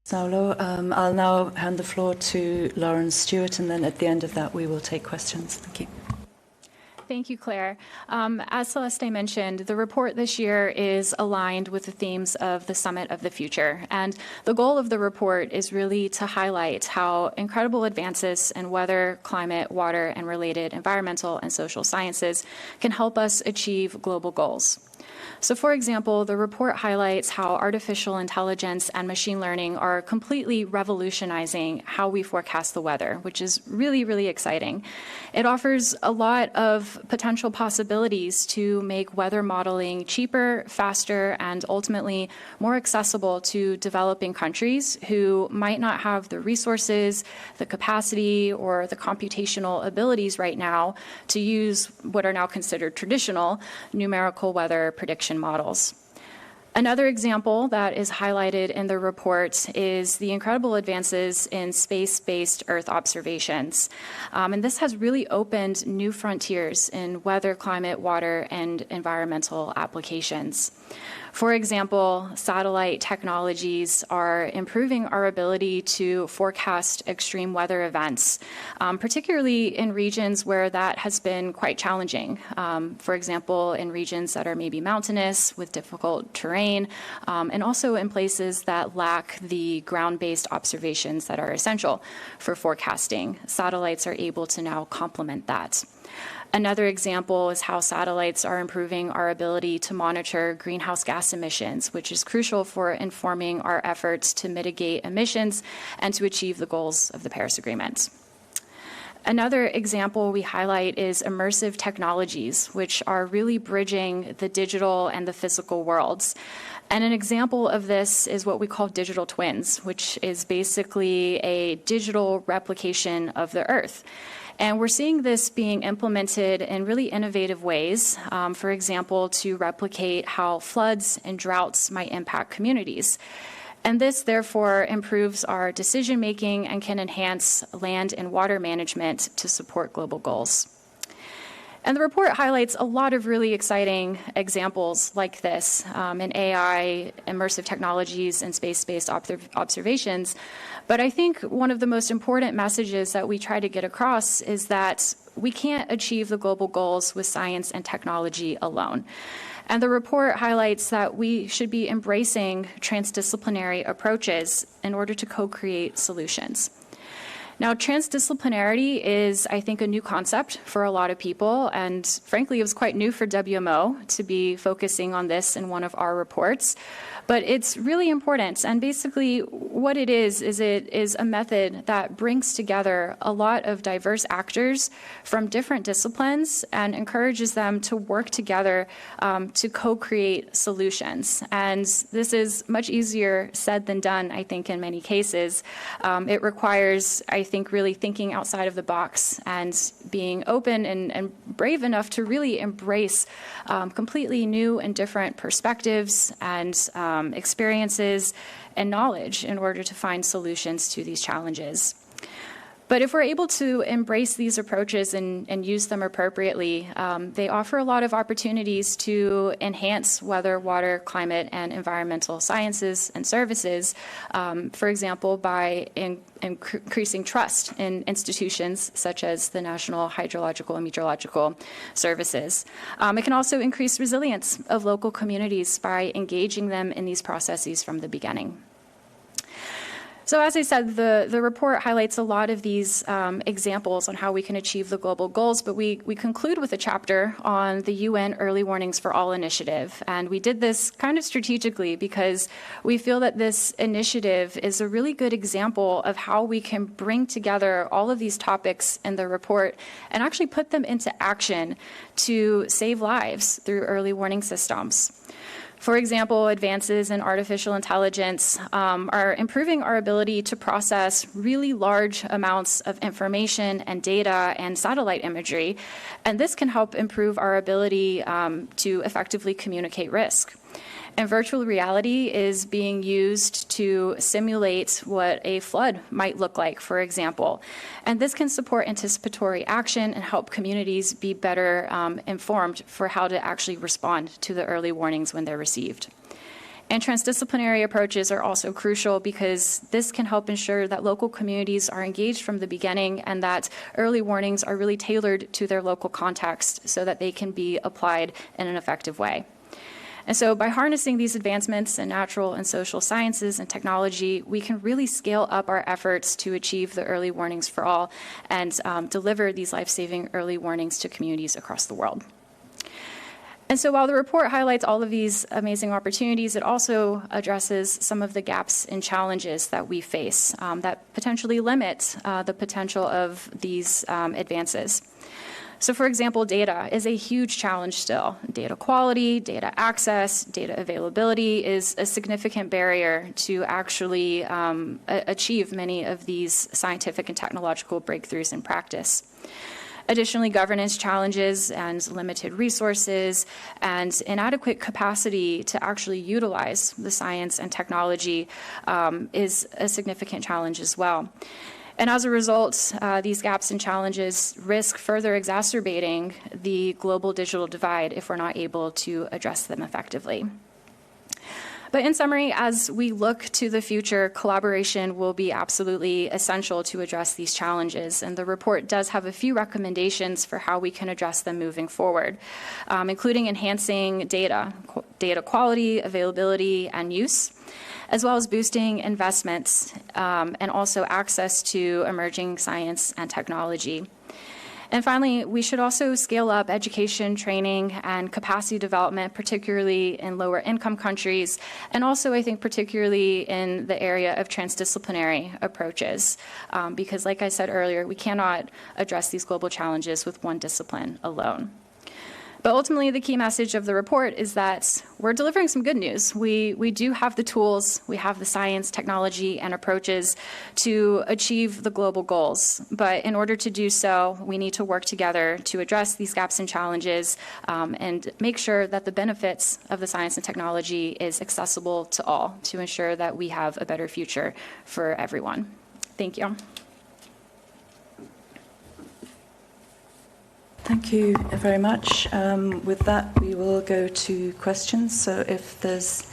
Saulo. I'll now hand the floor to Lauren Stuart, and then at the end of that we will take questions. Thank you. Thank you, Claire. As Celeste mentioned, the report this year is aligned with the themes of the Summit of the Future. And the goal of the report is really to highlight how incredible advances in weather, climate, water, and related environmental and social sciences can help us achieve global goals. So, for example, the report highlights how artificial intelligence and machine learning are completely revolutionizing how we forecast the weather, which is really, really exciting. It offers a lot of potential possibilities to make weather modeling cheaper, faster, and ultimately more accessible to developing countries who might not have the resources, the capacity, or the computational abilities right now to use what are now considered traditional numerical weather prediction models. Another example that is highlighted in the report is the incredible advances in space-based Earth observations. And this has really opened new frontiers in weather, climate, water, and environmental applications. For example, satellite technologies are improving our ability to forecast extreme weather events, particularly in regions where that has been quite challenging. For example, in regions that are maybe mountainous with difficult terrain, and also in places that lack the ground-based observations that are essential for forecasting. Satellites are able to now complement that. Another example is how satellites are improving our ability to monitor greenhouse gas emissions, which is crucial for informing our efforts to mitigate emissions and to achieve the goals of the Paris Agreement. Another example we highlight is immersive technologies, which are really bridging the digital and the physical worlds. And an example of this is what we call digital twins, which is basically a digital replication of the Earth. And we're seeing this being implemented in really innovative ways, for example, to replicate how floods and droughts might impact communities. And this, therefore, improves our decision-making and can enhance land and water management to support global goals. And the report highlights a lot of really exciting examples like this in AI, immersive technologies, and space-based observations. But I think one of the most important messages that we try to get across is that we can't achieve the global goals with science and technology alone. And the report highlights that we should be embracing transdisciplinary approaches in order to co-create solutions. Now, transdisciplinarity is, I think, a new concept for a lot of people, and frankly, it was quite new for WMO to be focusing on this in one of our reports. But it's really important, and basically what it is a method that brings together a lot of diverse actors from different disciplines and encourages them to work together to co-create solutions. And this is much easier said than done, I think, in many cases. It requires, I think, really thinking outside of the box and being open and brave enough to really embrace completely new and different perspectives and experiences and knowledge in order to find solutions to these challenges. But if we're able to embrace these approaches and use them appropriately, they offer a lot of opportunities to enhance weather, water, climate, and environmental sciences and services, for example, by increasing trust in institutions such as the National Hydrological and Meteorological Services. It can also increase resilience of local communities by engaging them in these processes from the beginning. So as I said, the report highlights a lot of these examples on how we can achieve the global goals, but we conclude with a chapter on the UN Early Warnings for All initiative. And we did this kind of strategically because we feel that this initiative is a really good example of how we can bring together all of these topics in the report and actually put them into action to save lives through early warning systems. For example, advances in artificial intelligence are improving our ability to process really large amounts of information and data and satellite imagery, and this can help improve our ability to effectively communicate risk. And virtual reality is being used to simulate what a flood might look like, for example. And this can support anticipatory action and help communities be better informed for how to actually respond to the early warnings when they're received. And transdisciplinary approaches are also crucial because this can help ensure that local communities are engaged from the beginning and that early warnings are really tailored to their local context so that they can be applied in an effective way. And so by harnessing these advancements in natural and social sciences and technology, we can really scale up our efforts to achieve the early warnings for all and deliver these life-saving early warnings to communities across the world. And so while the report highlights all of these amazing opportunities, it also addresses some of the gaps and challenges that we face that potentially limit the potential of these advances. So for example, data is a huge challenge still. Data quality, data access, data availability is a significant barrier to actually achieve many of these scientific and technological breakthroughs in practice. Additionally, governance challenges and limited resources and inadequate capacity to actually utilize the science and technology is a significant challenge as well. And as a result, these gaps and challenges risk further exacerbating the global digital divide if we're not able to address them effectively. But in summary, as we look to the future, collaboration will be absolutely essential to address these challenges. And the report does have a few recommendations for how we can address them moving forward, including enhancing data quality, availability, and use, as well as boosting investments and also access to emerging science and technology. And finally, we should also scale up education, training, and capacity development, particularly in lower income countries, and also I think particularly in the area of transdisciplinary approaches, because like I said earlier, we cannot address these global challenges with one discipline alone. But ultimately, the key message of the report is that we're delivering some good news. We do have the tools, we have the science, technology, and approaches to achieve the global goals. But in order to do so, we need to work together to address these gaps and challenges and make sure that the benefits of the science and technology is accessible to all to ensure that we have a better future for everyone. Thank you. Thank you very much. With that, we will go to questions. So if there's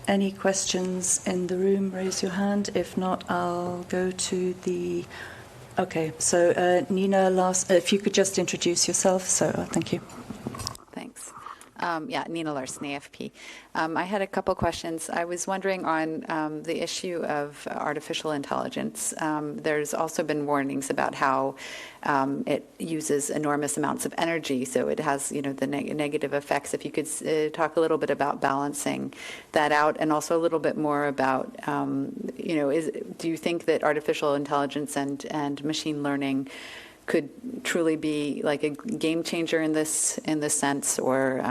any questions in the room, raise your hand. If not, I'll go to the... Okay, so Nina, last, if you could just introduce yourself. So thank you. Thanks. Yeah, Nina Larson, AFP. I had a couple questions. I was wondering on the issue of artificial intelligence. There's also been warnings about how it uses enormous amounts of energy, so it has, the negative effects. If you could talk a little bit about balancing that out, and also a little bit more about, do you think that artificial intelligence and machine learning could truly be like a game changer in this sense, or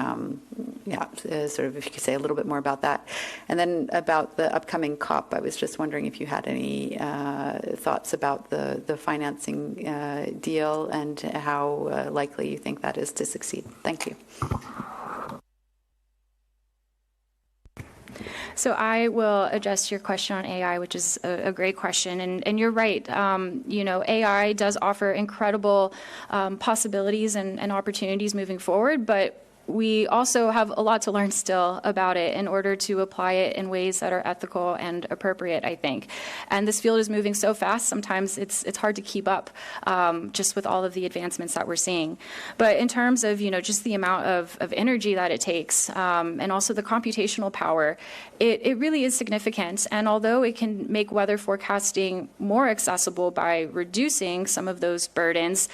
sort of if you could say a little bit more about that. And then about the upcoming COP, I was just wondering if you had any thoughts about the financing deal and how likely you think that is to succeed. Thank you. So I will address your question on AI, which is a great question. And you're right. AI does offer incredible possibilities and opportunities moving forward, but we also have a lot to learn still about it in order to apply it in ways that are ethical and appropriate, I think. And this field is moving so fast, sometimes it's hard to keep up just with all of the advancements that we're seeing. But in terms of, just the amount of energy that it takes and also the computational power, it really is significant. And although it can make weather forecasting more accessible by reducing some of those burdens,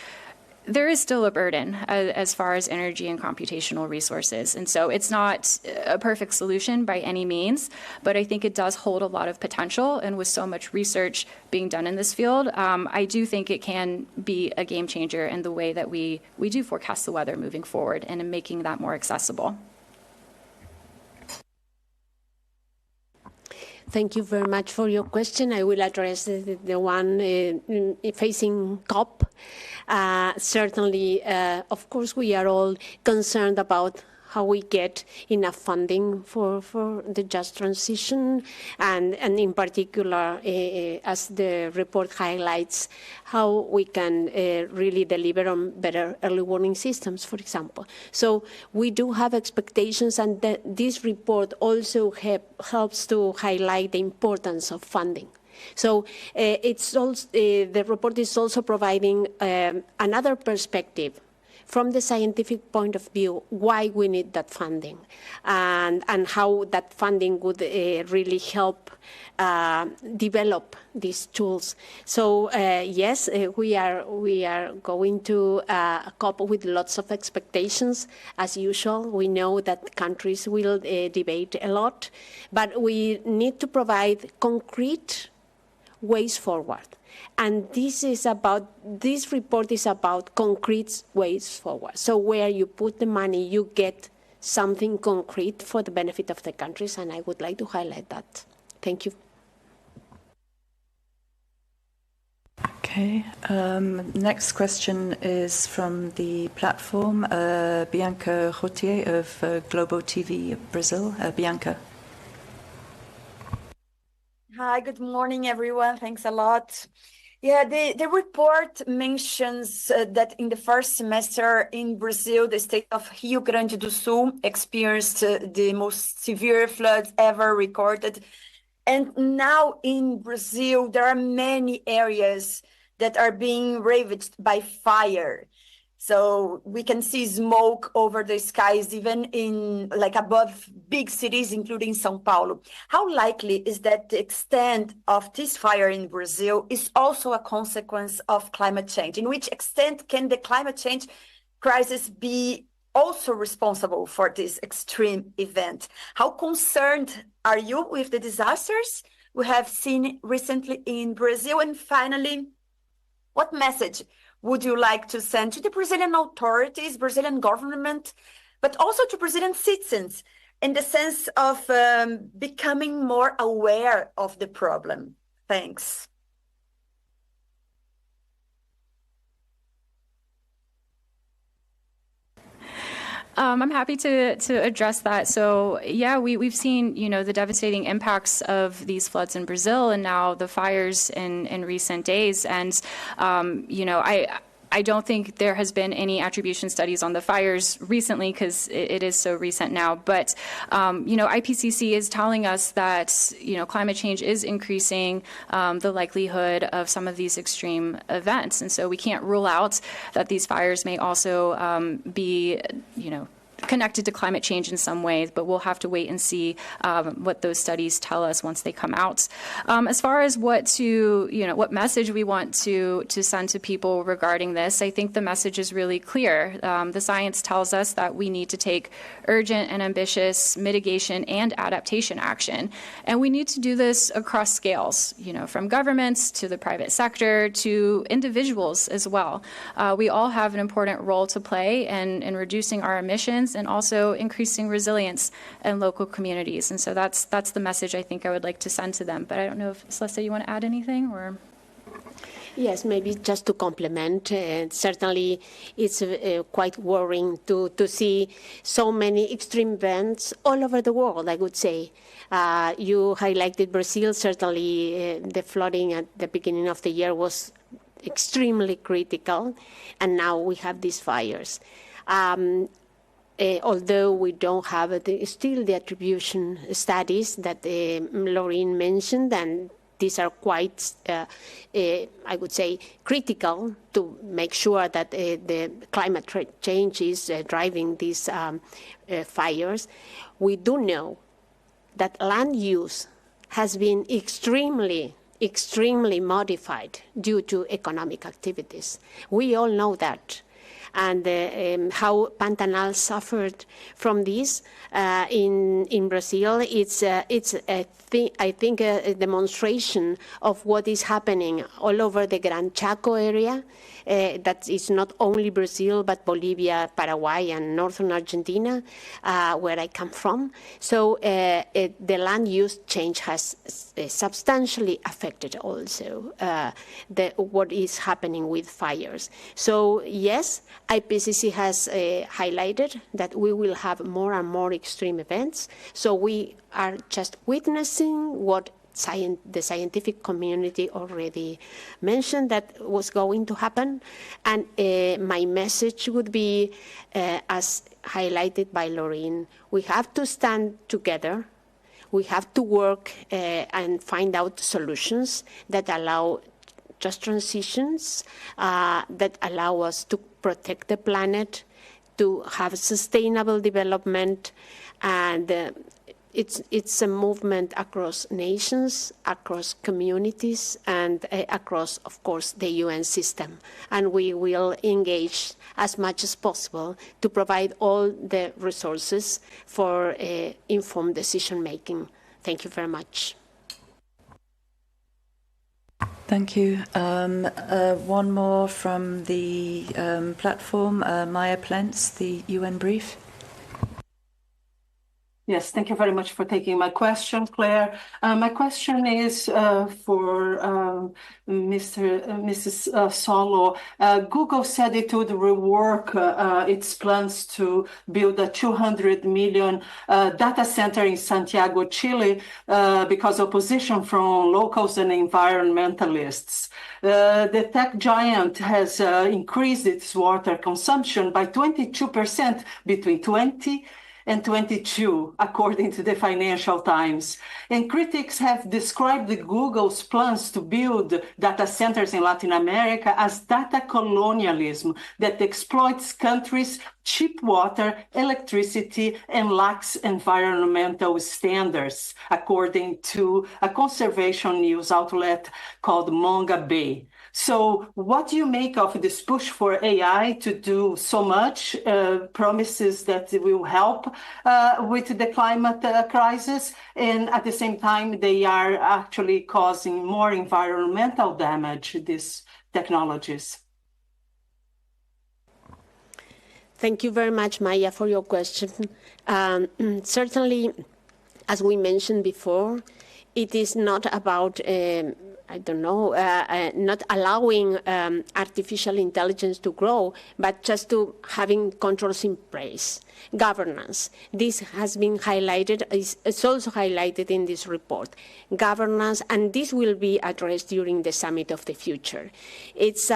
there is still a burden as far as energy and computational resources. And so it's not a perfect solution by any means, but I think it does hold a lot of potential. And with so much research being done in this field, I do think it can be a game changer in the way that we do forecast the weather moving forward and in making that more accessible. Thank you very much for your question. I will address the one facing COP. Certainly, of course, we are all concerned about how we get enough funding for the just transition, and in particular, as the report highlights, how we can really deliver on better early warning systems, for example. So we do have expectations, and this report also helps to highlight the importance of funding. So it's also, the report is also providing another perspective from the scientific point of view, why we need that funding, and how that funding would really help develop these tools. So yes, we are going to cope with lots of expectations. As usual, we know that countries will debate a lot, but we need to provide concrete ways forward. And this report is about concrete ways forward. So where you put the money, you get something concrete for the benefit of the countries, and I would like to highlight that. Thank you. Okay. Next question is from the platform, Bianca Rotier of Globo TV Brazil. Bianca. Hi, good morning, everyone. Thanks a lot. Yeah, the report mentions that in the first semester in Brazil, the state of Rio Grande do Sul experienced the most severe floods ever recorded. And now in Brazil, there are many areas that are being ravaged by fire. So we can see smoke over the skies, even in above big cities, including São Paulo. How likely is that the extent of this fire in Brazil is also a consequence of climate change? In which extent can the climate change crisis be also responsible for this extreme event? How concerned are you with the disasters we have seen recently in Brazil? And finally, what message would you like to send to the Brazilian authorities, Brazilian government, but also to Brazilian citizens in the sense of becoming more aware of the problem? Thanks. I'm happy to address that. So yeah, we've seen, the devastating impacts of these floods in Brazil and now the fires in recent days. And, I don't think there has been any attribution studies on the fires recently because it is so recent now. But, IPCC is telling us that, climate change is increasing the likelihood of some of these extreme events. And so we can't rule out that these fires may also be, connected to climate change in some ways, but we'll have to wait and see what those studies tell us once they come out. As far as what message we want to send to people regarding this, I think the message is really clear. The science tells us that we need to take urgent and ambitious mitigation and adaptation action. And we need to do this across scales, from governments to the private sector to individuals as well. We all have an important role to play in reducing our emissions and also increasing resilience in local communities. And so that's the message I think I would like to send to them. But I don't know if, Celeste, you want to add anything? Or? Yes, maybe just to complement, certainly it's quite worrying to see so many extreme events all over the world, I would say. You highlighted Brazil. Certainly the flooding at the beginning of the year was extremely critical, and now we have these fires. Although we don't have still the attribution studies that Laureen mentioned, and these are quite, I would say, critical to make sure that the climate change is driving these fires. We do know that land use has been extremely modified due to economic activities. We all know that. And how Pantanal suffered from this in Brazil, it's I think a demonstration of what is happening all over the Gran Chaco area. That is not only Brazil, but Bolivia, Paraguay, and northern Argentina, where I come from. So the land use change has substantially affected also what is happening with fires. So yes, IPCC has highlighted that we will have more and more extreme events. So we are just witnessing what the scientific community already mentioned that was going to happen. And my message would be, as highlighted by Laureen, we have to stand together. We have to work and find out solutions that allow just transitions, that allow us to protect the planet, to have sustainable development, and it's a movement across nations, across communities, and across, of course, the UN system. And we will engage as much as possible to provide all the resources for informed decision-making. Thank you very much. Thank you. One more from the platform, Maya Plentz, the UN brief. Yes, thank you very much for taking my question, Claire. My question is for Mrs. Saulo. Google said it would rework its plans to build a 200 million data center in Santiago, Chile, because opposition from locals and environmentalists. The tech giant has increased its water consumption by 22% between 20 and 22, according to the Financial Times. And critics have described Google's plans to build data centers in Latin America as data colonialism that exploits countries' cheap water, electricity, and lacks environmental standards, according to a conservation news outlet called Manga Bay. So what do you make of this push for AI to do so much, promises that will help with the climate crisis, and at the same time they are actually causing more environmental damage, these technologies? Thank you very much, Maya, for your question. Certainly, as we mentioned before, it is not about not allowing artificial intelligence to grow, but just to having controls in place, governance. This has been highlighted, it's also highlighted in this report. Governance, and this will be addressed during the Summit of the Future. It's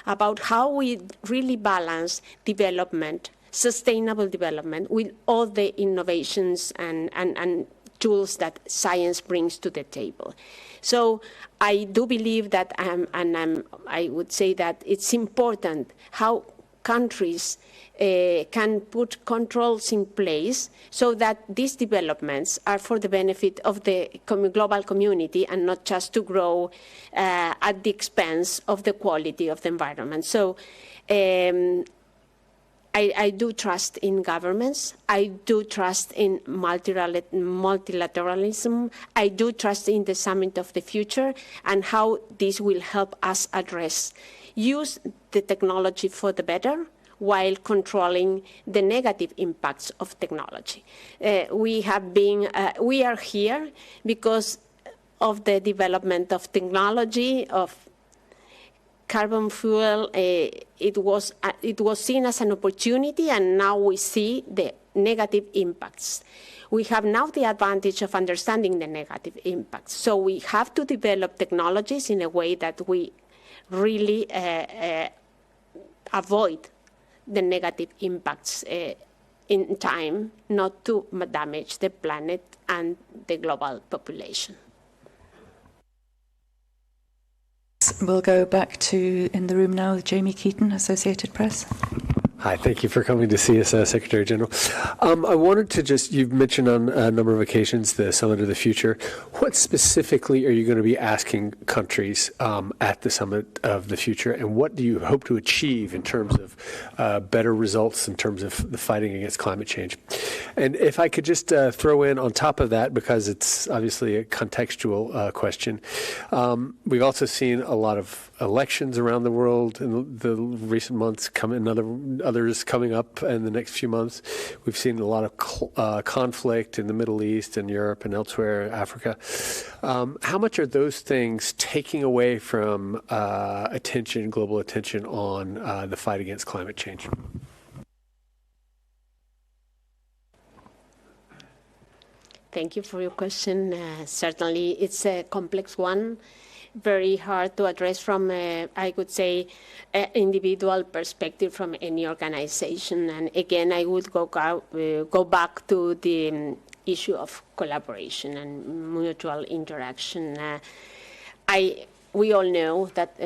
about how we really balance development, sustainable development, with all the innovations and tools that science brings to the table. So I do believe that, I would say that it's important how countries can put controls in place so that these developments are for the benefit of the global community and not just to grow at the expense of the quality of the environment. So I do trust in governments. I do trust in multilateralism. I do trust in the Summit of the Future and how this will help us use the technology for the better while controlling the negative impacts of technology. We are here because of the development of technology, of carbon fuel. It was seen as an opportunity, and now we see the negative impacts. We have now the advantage of understanding the negative impacts. So we have to develop technologies in a way that we really avoid the negative impacts in time, not to damage the planet and the global population. We'll go back to, in the room now, Jamie Keaton, Associated Press. Hi, thank you for coming to see us, Secretary General. I wanted to you've mentioned on a number of occasions the Summit of the Future. What specifically are you going to be asking countries at the Summit of the Future, and what do you hope to achieve in terms of better results in terms of the fighting against climate change? And if I could just throw in on top of that, because it's obviously a contextual question, we've also seen a lot of elections around the world in the recent months, other others coming up in the next few months. We've seen a lot of conflict in the Middle East and Europe and elsewhere, Africa. How much are those things taking away from global attention on the fight against climate change? Thank you for your question. Certainly, it's a complex one, very hard to address from, I would say, an individual perspective from any organization. And again, I would go back to the issue of collaboration and mutual interaction. We all know that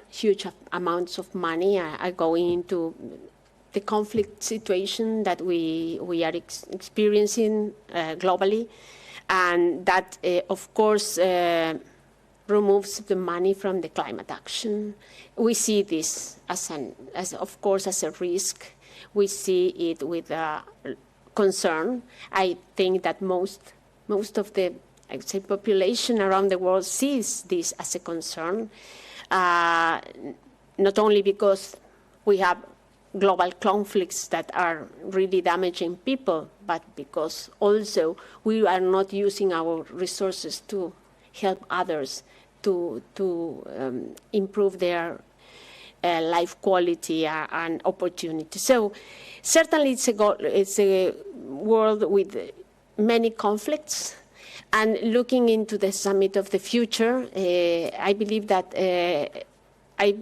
huge amounts of money are going into the conflict situation that we are experiencing globally, and that, of course, removes the money from the climate action. We see this as a risk. We see it with concern. I think that most of the population around the world sees this as a concern, not only because we have global conflicts that are really damaging people, but because also we are not using our resources to help others to improve their life quality and opportunity. So certainly it's a world with many conflicts. And looking into the Summit of the Future, I believe that I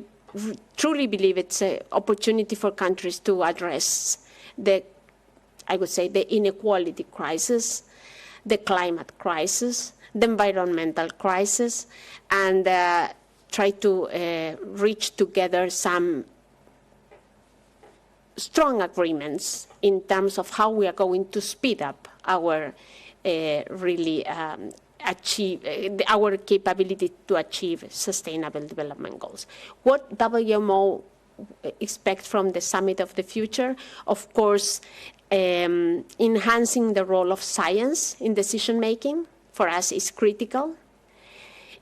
truly believe it's an opportunity for countries to address the inequality crisis, the climate crisis, the environmental crisis, and try to reach together some strong agreements in terms of how we are going to speed up our our capability to achieve sustainable development goals. What WMO expects from the Summit of the Future? Of course, enhancing the role of science in decision-making for us is critical.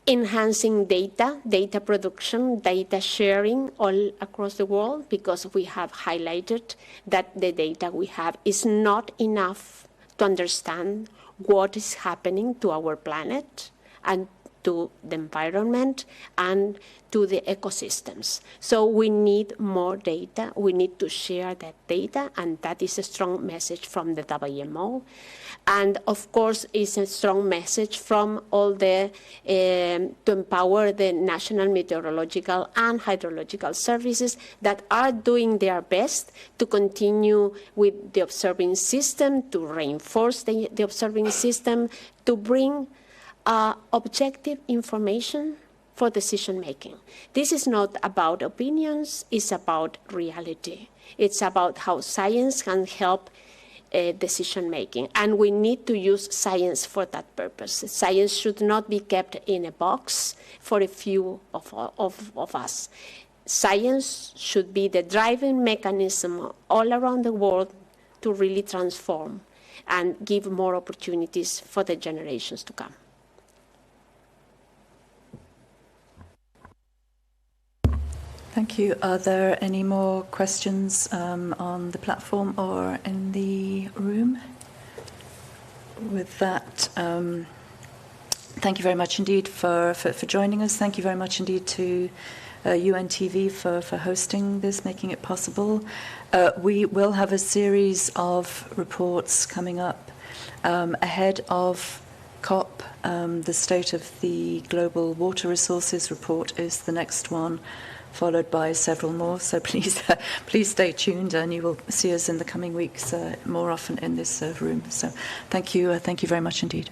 Enhancing data production, data sharing all across the world, because we have highlighted that the data we have is not enough to understand what is happening to our planet and to the environment and to the ecosystems. So we need more data. We need to share that data, and that is a strong message from the WMO. And of course, it's a strong message from all the, to empower the national meteorological and hydrological services that are doing their best to continue with the observing system, to reinforce the observing system, to bring objective information for decision-making. This is not about opinions, it's about reality. It's about how science can help decision-making, and we need to use science for that purpose. Science should not be kept in a box for a few of us. Science should be the driving mechanism all around the world to really transform and give more opportunities for the generations to come. Thank you. Are there any more questions on the platform or in the room? With that, thank you very much indeed for joining us. Thank you very much indeed to UNTV for hosting this, making it possible. We will have a series of reports coming up ahead of COP. The State of the Global Water Resources report is the next one, followed by several more. So please stay tuned, and you will see us in the coming weeks more often in this room. So thank you very much indeed.